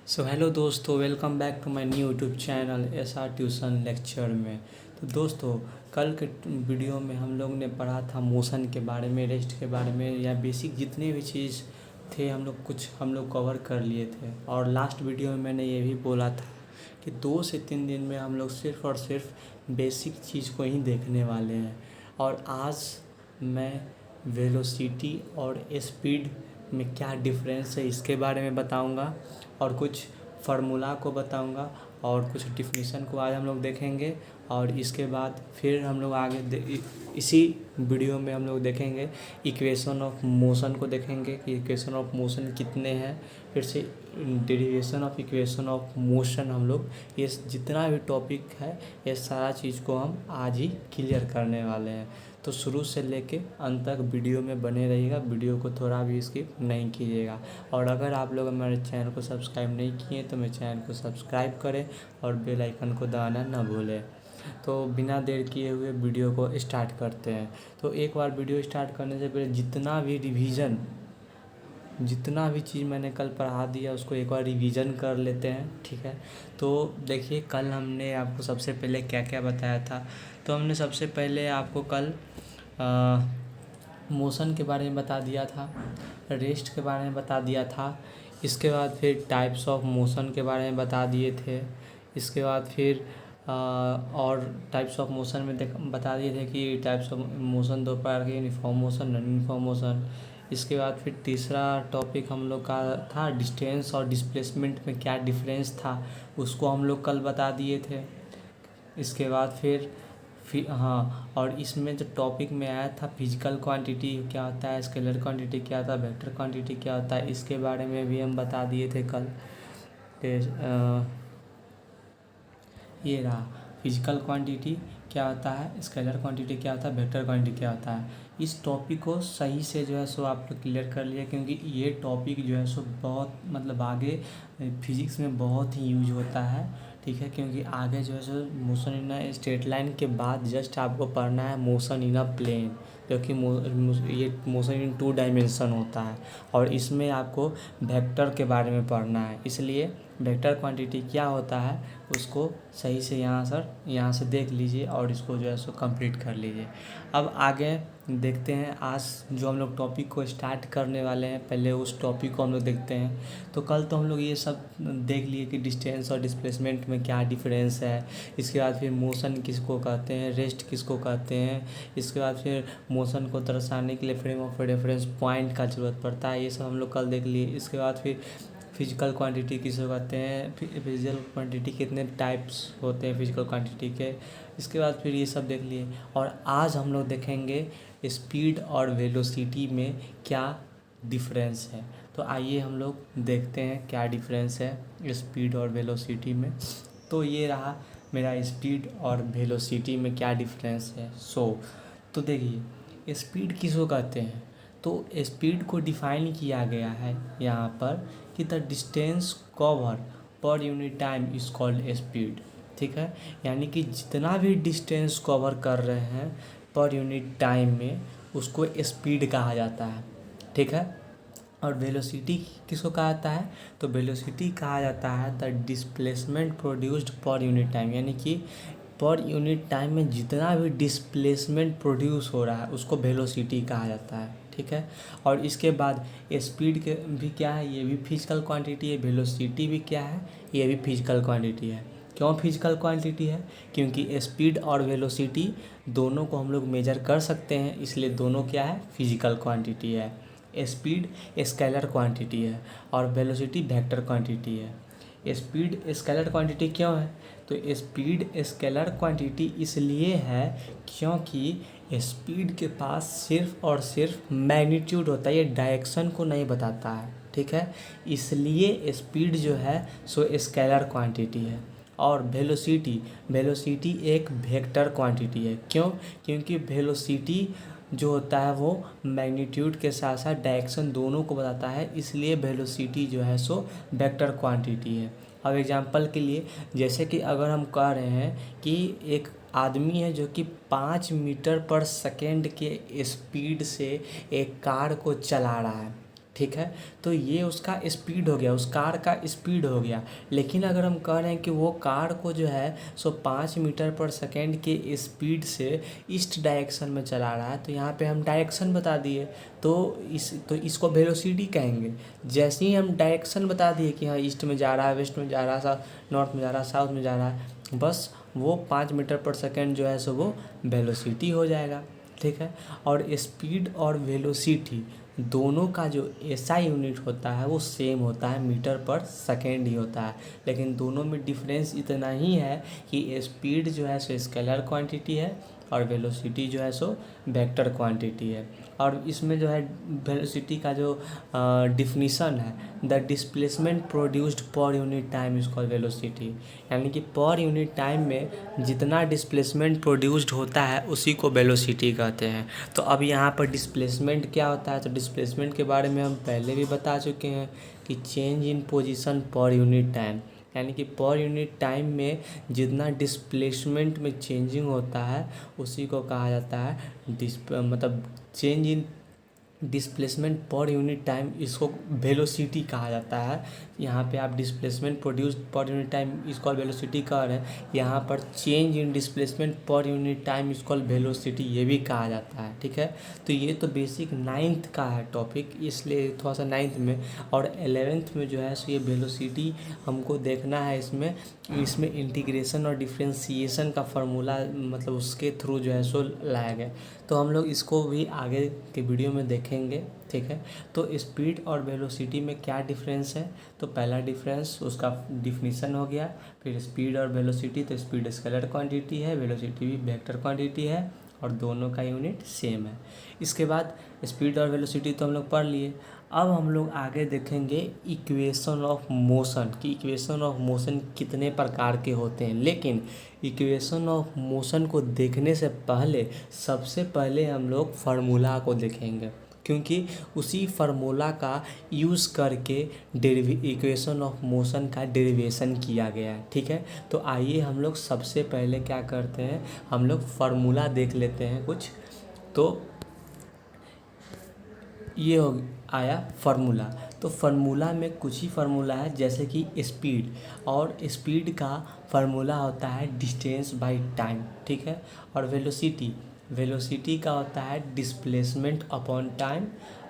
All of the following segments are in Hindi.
सो हेलो दोस्तों, welcome back to my new YouTube channel SR tuition lecture में। तो दोस्तों, कल के वीडियो में हम लोग ने पढ़ा था मोशन के बारे में, रेस्ट के बारे में, या बेसिक जितने भी चीज़ थे हम लोग कवर कर लिए थे। और लास्ट वीडियो में मैंने ये भी बोला था कि 2 से 3 दिन में हम लोग सिर्फ़ और सिर्फ बेसिक चीज़ को ही देखने वाले हैं। और आज मैं वेलोसिटी और स्पीड में क्या डिफरेंस है इसके बारे में बताऊंगा, और कुछ फार्मूला को बताऊंगा, और कुछ डिफिनीशन को आज हम लोग देखेंगे। और इसके बाद फिर हम लोग इसी वीडियो में हम लोग देखेंगे इक्वेशन ऑफ मोशन को देखेंगे कि इक्वेशन ऑफ मोशन कितने हैं। फिर से derivation of equation of motion हम लोग, ये जितना भी टॉपिक है ये सारा चीज़ को हम आज ही क्लियर करने वाले हैं। तो शुरू से लेके अंत तक वीडियो में बने रहिएगा, वीडियो को थोड़ा भी स्किप नहीं कीजिएगा। और अगर आप लोग हमारे चैनल को सब्सक्राइब नहीं किए तो मेरे चैनल को सब्सक्राइब करें और बेल आइकन को दबाना ना भूलें। तो बिना देर किए हुए वीडियो को स्टार्ट करते हैं। तो एक बार वीडियो स्टार्ट करने से पहले जितना भी चीज़ मैंने कल पढ़ा दिया उसको एक बार रिवीजन कर लेते हैं, ठीक है। तो देखिए, कल हमने आपको सबसे पहले क्या क्या बताया था। तो हमने सबसे पहले आपको कल मोशन के बारे में बता दिया था, रेस्ट के बारे में बता दिया था। इसके बाद फिर टाइप्स ऑफ मोशन के बारे में बता दिए थे। इसके बाद फिर और टाइप्स ऑफ मोशन में बता दिए थे कि टाइप्स ऑफ मोशन 2 प्रकार के, uniform motion, non uniform motion. इसके बाद फिर तीसरा टॉपिक हम लोग का था डिस्टेंस और डिस्प्लेसमेंट में क्या डिफरेंस था, उसको हम लोग कल बता दिए थे। इसके बाद फिर हाँ, और इसमें जो टॉपिक में आया था फिजिकल क्वांटिटी क्या होता है, स्केलर क्वांटिटी क्या होता है, वेक्टर क्वांटिटी क्या होता है, इसके बारे में भी हम बता दिए थे कल। ये रहा फिजिकल क्वांटिटी क्या होता है, स्केलर क्वांटिटी क्या होता है, वेक्टर क्वांटिटी क्या होता है। इस टॉपिक को सही से जो है सो आप लोग क्लियर कर लिया, क्योंकि ये टॉपिक जो है सो बहुत मतलब आगे फिजिक्स में बहुत ही यूज होता है, ठीक है। क्योंकि आगे जो है सो motion in a straight line के बाद जस्ट आपको पढ़ना है मोशन इन अ प्लेन, क्योंकि ये मोशन इन 2 डायमेंशन होता है। और इसमें आपको वेक्टर के बारे में पढ़ना है, इसलिए वेक्टर क्वांटिटी क्या होता है उसको सही से यहाँ से देख लीजिए और इसको जो है सो कंप्लीट कर लीजिए। अब आगे देखते हैं, आज जो हम लोग टॉपिक को स्टार्ट करने वाले हैं, पहले उस टॉपिक को हम लोग देखते हैं। तो कल तो हम लोग ये सब देख लिए कि डिस्टेंस और डिस्प्लेसमेंट में क्या डिफरेंस है। इसके बाद फिर मोशन किसको कहते हैं, रेस्ट किसको कहते हैं। इसके बाद फिर मोशन को दर्शाने के लिए फ्रेम ऑफ रेफरेंस पॉइंट का ज़रूरत पड़ता है, ये सब हम लोग कल देख लिए। इसके बाद फिर फिजिकल क्वांटिटी किसे कहते हैं, फिजिकल क्वांटिटी कितने टाइप्स होते हैं फिजिकल क्वांटिटी के। इसके बाद फिर ये सब देख लिए। और आज हम लोग देखेंगे स्पीड और वेलोसिटी में क्या डिफरेंस है। तो आइए हम लोग देखते हैं क्या डिफरेंस है स्पीड और वेलोसिटी में। तो ये रहा मेरा स्पीड और वेलोसिटी में क्या डिफरेंस है। तो देखिए, स्पीड किसको कहते हैं। तो स्पीड को डिफाइन किया गया है यहाँ पर कि द डिस्टेंस कवर पर unit time is called speed, ठीक है। यानी कि जितना भी डिस्टेंस कवर कर रहे हैं पर यूनिट टाइम में उसको स्पीड कहा जाता है, ठीक है। और वेलोसिटी किसको कहा जाता है, तो वेलोसिटी कहा जाता है द डिस्प्लेसमेंट प्रोड्यूस्ड पर यूनिट टाइम, यानी कि पर यूनिट टाइम में जितना भी डिस्प्लेसमेंट प्रोड्यूस हो रहा है उसको वेलोसिटी कहा जाता है, ठीक है। और इसके बाद स्पीड के भी क्या है, ये भी फिजिकल क्वांटिटी है, वेलोसिटी भी क्या है, ये भी फिजिकल क्वांटिटी है। क्यों फिजिकल क्वांटिटी है, क्योंकि स्पीड और वेलोसिटी दोनों को हम लोग मेजर कर सकते हैं, इसलिए दोनों क्या है, फिजिकल क्वांटिटी है। स्पीड स्केलर क्वांटिटी है और वेलोसिटी वेक्टर क्वांटिटी है। स्पीड स्केलर क्वांटिटी क्यों है, तो स्पीड स्केलर क्वांटिटी इसलिए है क्योंकि स्पीड के पास सिर्फ और सिर्फ मैग्नीट्यूड होता है, ये डायरेक्शन को नहीं बताता है, ठीक है। इसलिए स्पीड जो है सो स्केलर क्वांटिटी है। और वेलोसिटी एक वेक्टर क्वांटिटी है। क्यों, क्योंकि वेलोसिटी जो होता है वो मैग्नीट्यूड के साथ साथ डायरेक्शन दोनों को बताता है, इसलिए वेलोसिटी जो है सो वेक्टर क्वांटिटी है। अब एग्जांपल के लिए, जैसे कि अगर हम कह रहे हैं कि एक आदमी है जो कि 5 मीटर पर सेकेंड के स्पीड से एक कार को चला रहा है, ठीक है। तो ये उसका स्पीड हो गया, उस कार का स्पीड हो गया। लेकिन अगर हम कह रहे हैं कि वो कार को जो है सो 5 मीटर पर सेकेंड के स्पीड से ईस्ट डायरेक्शन में चला रहा है, तो यहाँ पे हम डायरेक्शन बता दिए, तो इसको वेलोसिटी कहेंगे। जैसे ही हम डायरेक्शन बता दिए कि हाँ ईस्ट में जा रहा है, वेस्ट में जा रहा है, नॉर्थ में जा रहा है, साउथ में जा रहा है, बस वो 5 मीटर पर सेकेंड जो है सो वो वेलोसिटी हो जाएगा। ठीक है। और स्पीड और वेलोसिटी दोनों का जो एसआई यूनिट होता है वो सेम होता है, मीटर पर सेकेंड ही होता है। लेकिन दोनों में डिफरेंस इतना ही है कि स्पीड जो है सो स्केलर क्वांटिटी है और वेलोसिटी जो है सो वेक्टर क्वांटिटी है। और इसमें जो है वेलोसिटी का जो डिफिनीसन है, द डिस्प्लेसमेंट प्रोड्यूस्ड पर unit time is called velocity. यानी कि पर यूनिट टाइम में जितना डिस्प्लेसमेंट प्रोड्यूस्ड होता है उसी को वेलोसिटी कहते हैं। तो अब यहाँ पर डिस्प्लेसमेंट क्या होता है, तो डिस्प्लेसमेंट के बारे में हम पहले भी बता चुके हैं कि चेंज इन पोजीशन पर यूनिट टाइम, यानी कि पर यूनिट टाइम में जितना डिस्प्लेसमेंट में चेंजिंग होता है उसी को कहा जाता है मतलब चेंज इन डिस्प्लेसमेंट पर यूनिट टाइम, इसको वेलोसिटी कहा जाता है। यहाँ पे आप डिस्प्लेसमेंट प्रोड्यूस्ड पर यूनिट टाइम इसको वेलोसिटी कह रहे हैं, यहाँ पर चेंज इन डिस्प्लेसमेंट पर यूनिट टाइम इसको वेलोसिटी ये भी कहा जाता है। ठीक है। तो ये तो बेसिक 9th का है टॉपिक, इसलिए थोड़ा सा 9th में, और 11th में जो है सो ये वेलोसिटी हमको देखना है। इसमें इंटीग्रेशन और डिफ्रेंसिएशन का फार्मूला मतलब उसके थ्रू जो है सो लाया गया, तो हम लोग इसको भी आगे के वीडियो में देखेंगे। ठीक है। तो स्पीड और वेलोसिटी में क्या डिफरेंस है, तो पहला डिफरेंस उसका डिफिनीसन हो गया। फिर स्पीड और वेलोसिटी, तो स्पीड स्केलर क्वांटिटी है, वेलोसिटी भी वेक्टर क्वांटिटी है, और दोनों का यूनिट सेम है। इसके बाद स्पीड और वेलोसिटी तो हम लोग पढ़ लिए। अब हम लोग आगे देखेंगे इक्वेशन ऑफ मोशन, कि इक्वेशन ऑफ मोशन कितने प्रकार के होते हैं। लेकिन इक्वेशन ऑफ मोशन को देखने से पहले सबसे पहले हम लोग फार्मूला को देखेंगे, क्योंकि उसी फार्मूला का यूज़ करके इक्वेशन ऑफ मोशन का डेरिवेशन किया गया है। ठीक है। तो आइए हम लोग सबसे पहले क्या करते हैं, हम लोग फार्मूला देख लेते हैं कुछ। तो ये हो आया फार्मूला। तो फार्मूला में कुछ ही फार्मूला है, जैसे कि स्पीड, और स्पीड का फार्मूला होता है डिस्टेंस बाय टाइम। ठीक है। और वेलोसिटी का होता है डिस्प्लेसमेंट अपॉन टाइम,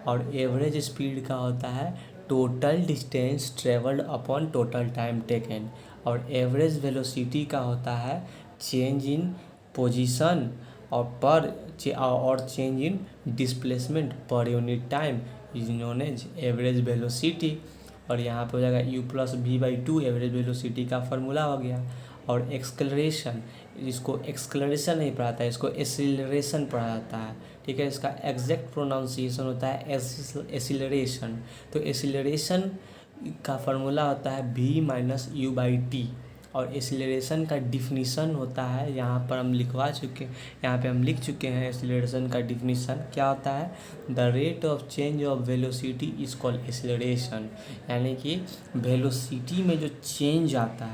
और एवरेज स्पीड का होता है total distance travelled upon total time taken, और एवरेज वेलोसिटी का होता है चेंज इन पोजीशन और चेंज इन डिस्प्लेसमेंट पर unit time is known as average velocity. और यहाँ पे हो जाएगा u+v/2 एवरेज वेलोसिटी का फार्मूला हो गया। और एक्सक्लरेशन, इसको एक्सक्लरेशन नहीं पढ़ाता है, इसको एसिलरेशन पढ़ा जाता है। ठीक है। इसका एग्जैक्ट प्रोनाउंसिएशन होता है एसिलरेशन। तो एसिलरेशन का फार्मूला होता है v-u/t, और एसिलरेशन का डिफिनीसन होता है, यहाँ पर हम लिख चुके हैं एसिलरेशन का डिफिनीसन क्या होता है, the rate of change of velocity is called acceleration. यानी कि वेलोसिटी में जो चेंज आता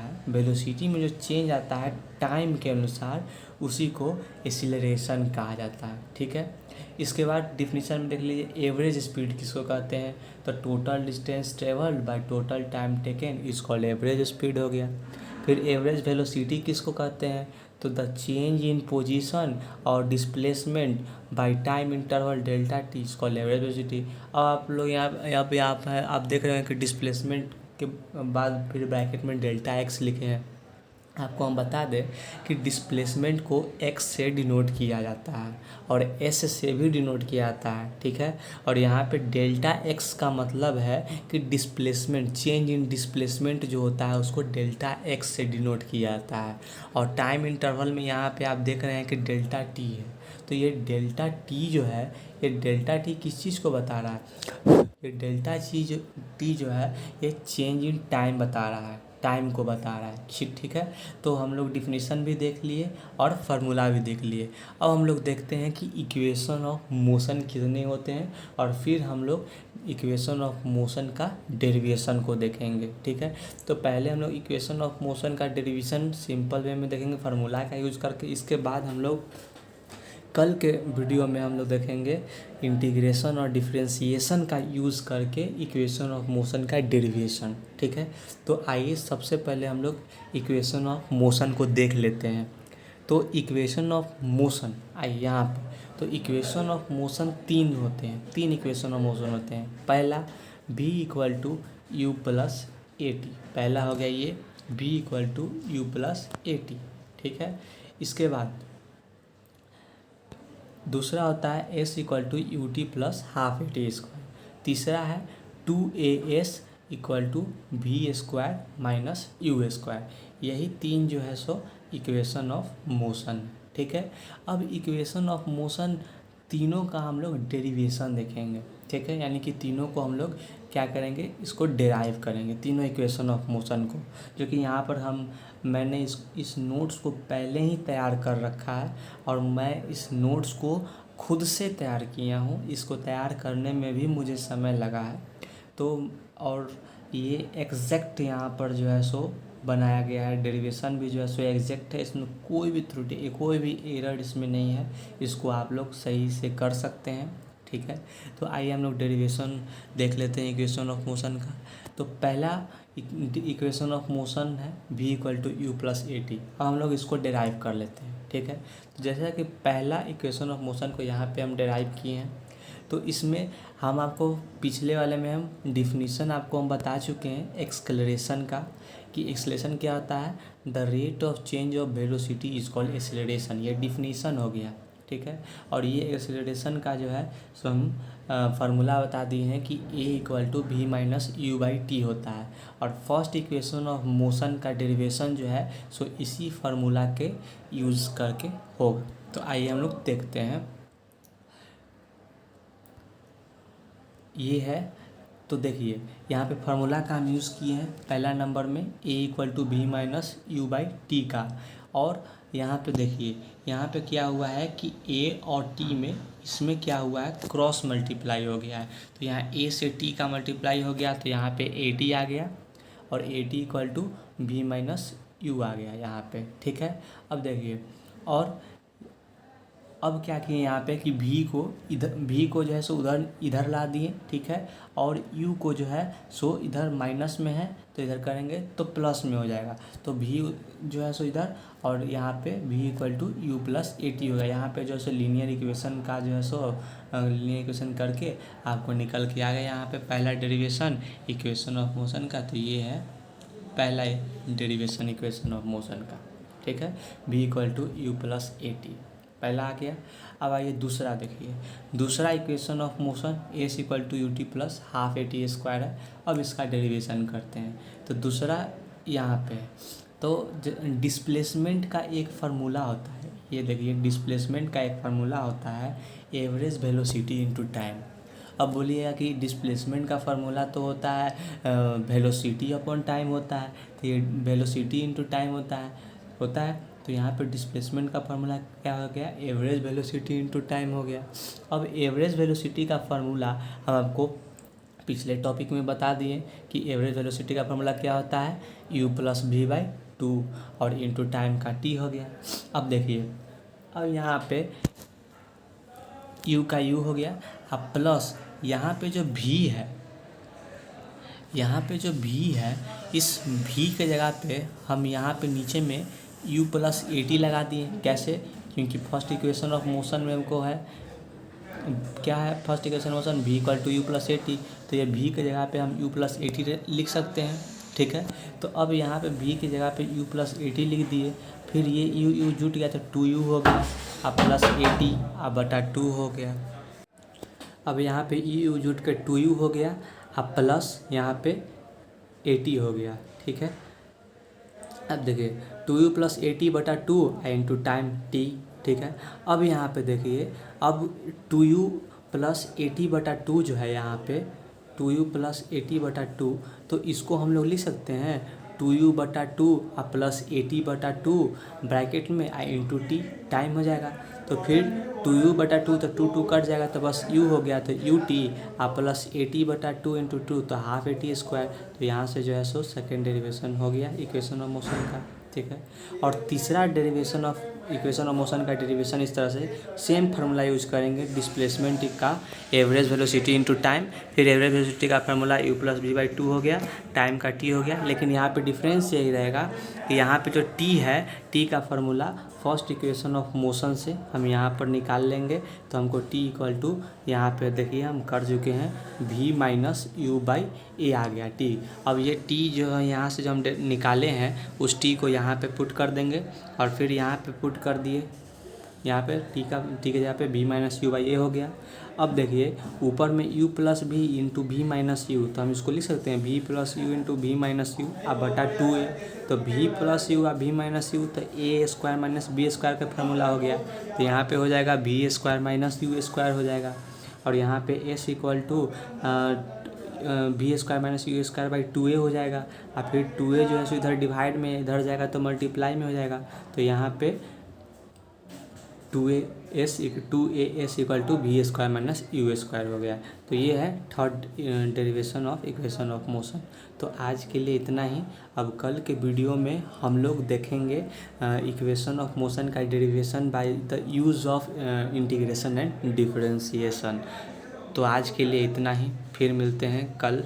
है टाइम के अनुसार, उसी को एसिलरेशन कहा जाता है। ठीक है। इसके बाद डिफिनीशन में देख लीजिए, एवरेज स्पीड किसको कहते हैं, तो total distance travelled by total time taken is called average speed हो गया। फिर एवरेज वेलोसिटी किसको कहते हैं, तो द चेंज इन पोजीशन और displacement by time interval delta T is called average velocity. अब आप लोग यहाँ पे आप देख रहे हैं कि डिस्प्लेसमेंट के बाद फिर ब्रैकेट में डेल्टा एक्स लिखे हैं। आपको हम बता दें कि डिस्प्लेसमेंट को x से डिनोट किया जाता है और s से भी डिनोट किया जाता है। ठीक है। और यहाँ पे डेल्टा x का मतलब है कि डिस्प्लेसमेंट, चेंज इन डिस्प्लेसमेंट जो होता है उसको डेल्टा x से डिनोट किया जाता है। और टाइम इंटरवल में यहाँ पे आप देख रहे हैं कि डेल्टा t है, तो ये डेल्टा t जो है, ये डेल्टा t किस चीज़ को बता रहा है, ये डेल्टा t जो है ये चेंज इन टाइम बता रहा है, टाइम को बता रहा है। ठीक है। तो हम लोग डिफिनीशन भी देख लिए और फार्मूला भी देख लिए। अब हम लोग देखते हैं कि इक्वेशन ऑफ मोशन कितने होते हैं, और फिर हम लोग इक्वेशन ऑफ मोशन का डेरिवेशन को देखेंगे। ठीक है। तो पहले हम लोग इक्वेशन ऑफ मोशन का डेरिवेशन सिंपल वे में देखेंगे फार्मूला का यूज़ करके। इसके बाद हम लोग कल के वीडियो में हम लोग देखेंगे इंटीग्रेशन और डिफरेंशिएशन का यूज़ करके इक्वेशन ऑफ मोशन का डेरिवेशन। ठीक है, तो आइए सबसे पहले हम लोग इक्वेशन ऑफ मोशन को देख लेते हैं। तो इक्वेशन ऑफ मोशन आइए यहाँ पे, तो इक्वेशन ऑफ मोशन तीन होते हैं, तीन इक्वेशन ऑफ मोशन होते हैं। पहला v equal to u plus a t, पहला हो गया ये v equal to u plus a t. ठीक है, इसके बाद दूसरा होता है s equal to u t plus half a t square. तीसरा है 2as equal to v square minus u square. यही तीन जो है सो इक्वेशन ऑफ मोशन। ठीक है, अब इक्वेशन ऑफ मोशन तीनों का हम लोग डेरिवेशन देखेंगे। ठीक है, यानी कि तीनों को हम लोग क्या करेंगे, इसको डेराइव करेंगे, तीनों इक्वेशन ऑफ मोशन को, जो कि यहाँ पर मैंने इस नोट्स को पहले ही तैयार कर रखा है और मैं इस नोट्स को खुद से तैयार किया हूँ। इसको तैयार करने में भी मुझे समय लगा है। तो और ये एग्जैक्ट यहाँ पर जो है सो बनाया गया है, डेरिवेशन भी जो है सो एग्जैक्ट है, इसमें कोई भी त्रुटि, कोई भी एरर इसमें नहीं है। इसको आप लोग सही से कर सकते हैं। ठीक है, तो आइए हम लोग डेरिवेशन देख लेते हैं इक्वेशन ऑफ मोशन का। तो पहला इक्वेशन ऑफ मोशन है v equal to u plus a t. अब हम लोग इसको डेराइव कर लेते हैं। ठीक है, तो जैसा कि पहला इक्वेशन ऑफ मोशन को यहाँ पे हम डेराइव किए हैं, तो इसमें हम आपको पिछले वाले में हम डिफिनीसन आपको हम बता चुके हैं एक्सेलरेशन का, कि एक्सेलरेशन क्या होता है, the rate of change of velocity is called acceleration. ये डिफिनीसन हो गया। ठीक है, और ये एक्सेलरेशन का जो है सो हम फार्मूला बता दिए हैं कि a equal to we minus u by t होता है। और फर्स्ट इक्वेशन ऑफ मोशन का डेरिवेशन जो है सो इसी फार्मूला के यूज़ करके होगा। तो आइए हम लोग देखते हैं। ये है, तो देखिए यहाँ पे फार्मूला का हम यूज़ किए हैं पहला नंबर में a equal to we minus u by t का। और यहाँ पे देखिए यहाँ पे क्या हुआ है कि a और t में इसमें क्या हुआ है, क्रॉस मल्टीप्लाई हो गया है। तो यहाँ a से t का मल्टीप्लाई हो गया, तो यहाँ पे a t आ गया और a t equal to we minus U आ गया यहाँ पे। ठीक है, अब देखिए, और अब क्या किए यहाँ पे कि v को जो है सो इधर ला दिए। ठीक है, और u को जो है सो इधर माइनस में है, तो इधर करेंगे तो प्लस में हो जाएगा। तो v जो है सो इधर, और यहाँ पे v equal to u plus a t होगा। यहाँ पे जो है सो लीनियर इक्वेशन का जो है सो लीनियर इक्वेशन करके आपको निकल के आ गया यहाँ पे पहला डेरिवेशन इक्वेशन ऑफ मोशन का। तो ये है पहला डेरिवेशन इक्वेशन ऑफ मोशन का। ठीक है, v equal to u plus a t पहला आ गया। अब आइए दूसरा देखिए, दूसरा equation of motion s equal to u t plus half a t square है। अब इसका डेरिवेशन करते हैं। तो दूसरा यहाँ पे है, तो डिस्प्लेसमेंट का एक फार्मूला होता है। ये देखिए डिस्प्लेसमेंट का एक फार्मूला होता है एवरेज वेलोसिटी इनटू टाइम। अब बोलिएगा कि डिस्प्लेसमेंट का फार्मूला तो होता है वेलोसिटी अपॉन टाइम होता है, तो ये वेलोसिटी इनटू टाइम होता है। तो यहाँ पर डिस्प्लेसमेंट का फार्मूला क्या हो गया, एवरेज वेलोसिटी इनटू टाइम हो गया। अब एवरेज वेलोसिटी का फार्मूला हम आपको पिछले टॉपिक में बता दिए कि एवरेज वेलोसिटी का फार्मूला क्या होता है, u plus v by two और इनटू टाइम का t हो गया। अब देखिए, अब यहाँ पे u का u हो गया, अब प्लस यहाँ पे जो v है, यहाँ पे जो v है, इस v के जगह पे हम यहाँ पे नीचे में u प्लस ए टी लगा दिए। कैसे, क्योंकि फर्स्ट इक्वेशन ऑफ मोशन में हमको है क्या है, first equation motion v equal to u plus a t, तो ये v के जगह पे हम u प्लस ए टी लिख सकते हैं। ठीक है, तो अब यहाँ पे v की जगह पे u प्लस ए टी लिख दिए, फिर ये u जुट गया तो 2u हो गया, अब प्लस ए टी अब बटा 2 हो गया। अब यहाँ पे u जुट के 2u हो गया, अब प्लस यहाँ पे ए टी हो गया। ठीक है, अब देखिए 2u प्लस ए टी बटा 2 इंटू टाइम t। ठीक है, अब यहाँ पे देखिए, अब 2u प्लस ए टी बटा 2 जो है यहाँ पे 2u प्लस ए टी बटा 2, तो इसको हम लोग लिख सकते हैं 2u बटा 2 और प्लस ए टी बटा 2 ब्रैकेट में इंटू टी टाइम हो जाएगा। तो फिर 2u बटा 2 तो 2 कट जाएगा, तो बस u हो गया, तो यू टी और प्लस ए टी बटा 2 इंटू 2 तो हाफ ए टी स्क्वायर। तो यहाँ से जो है सो सेकेंड डेरिवेशन हो गया इक्वेशन ऑफ मोशन का। ठीक है। और तीसरा derivation of equation of motion का डेरिवेशन इस तरह से सेम फार्मूला यूज करेंगे, डिस्प्लेसमेंट का एवरेज वेलोसिटी इनटू टाइम, फिर एवरेज वेलोसिटी का formula u plus v by 2 हो गया, टाइम का t हो गया। लेकिन यहाँ पे डिफरेंस यही रहेगा कि यहाँ पे जो t है, t का formula first equation of motion से हम यहाँ पर निकाल लेंगे, तो हमको t इक्वल टू यहाँ पे देखिए हम कर चुके हैं v माइनस यू बाई ए आ गया t। अब ये t जो है यहाँ से जो हम निकाले हैं उस t को यहाँ पे पुट कर देंगे और फिर यहाँ पे पुट कर दिए, यहाँ पे t के जगह पे v minus u by a हो गया। अब देखिए ऊपर में u plus v into v minus u, तो हम इसको लिख सकते हैं v plus u into v minus u अब बटा 2a, तो v प्लस यू और वी माइनस यू, तो a square minus b square का फार्मूला हो गया। तो यहाँ पे हो जाएगा v square minus u square हो जाएगा, और यहाँ पे s equal to v square minus u square by 2a हो जाएगा। और फिर 2a जो है सो इधर डिवाइड में इधर जाएगा तो मल्टीप्लाई में हो जाएगा, तो यहाँ पे 2as equal to v square minus u square हो गया। तो ये है third derivation of equation of motion. तो आज के लिए इतना ही। अब कल के वीडियो में हम लोग देखेंगे इक्वेशन ऑफ मोशन का derivation by the use of integration and differentiation. तो आज के लिए इतना ही, फिर मिलते हैं कल